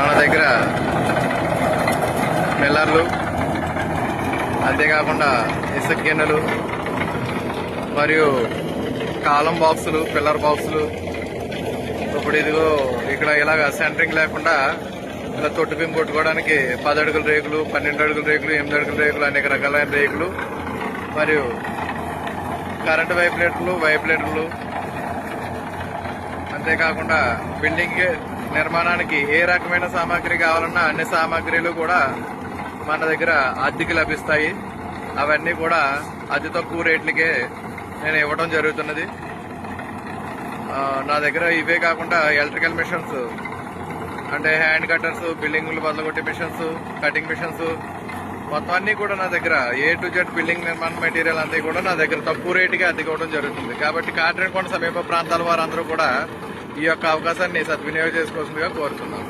మన దగ్గర మిల్లర్లు, అంతేకాకుండా ఇసుక గిన్నెలు మరియు కాలం బాక్సులు, పిల్లర్ బాక్సులు. ఇప్పుడు ఇదిగో ఇక్కడ ఇలాగ సెంటరింగ్ లేకుండా ఇలా తొట్టు బింపు కొట్టుకోవడానికి 10 అడుగుల రేకులు, 12 అడుగుల రేకులు, 8 అడుగుల రేకులు, అనేక రకాలైన రేకులు మరియు కరెంటు వైప్లైటర్లు, అంతేకాకుండా బిల్డింగ్ నిర్మాణానికి ఏ రకమైన సామాగ్రి కావాలన్నా అన్ని సామాగ్రిలు కూడా మన దగ్గర అద్దెకి లభిస్తాయి. అవన్నీ కూడా అతి తక్కువ రేట్లకే నేను ఇవ్వడం జరుగుతున్నది. నా దగ్గర ఇవే కాకుండా ఎలక్ట్రికల్ మిషన్స్ అంటే హ్యాండ్ కట్టర్స్, బిల్డింగ్లు బదలగొట్టే మిషన్స్, కటింగ్ మిషన్స్ మొత్తం అన్ని కూడా నా దగ్గర A to Z బిల్డింగ్ నిర్మాణ మెటీరియల్ అంతా కూడా నా దగ్గర తక్కువ రేటుకి అద్దెకోవడం జరుగుతుంది. కాబట్టి కాట్రేనికోన సమీప ప్రాంతాల వారందరూ కూడా ఈ యొక్క అవకాశాన్ని సద్వినియోగం చేసుకోవాల్సిందిగా కోరుతున్నాను.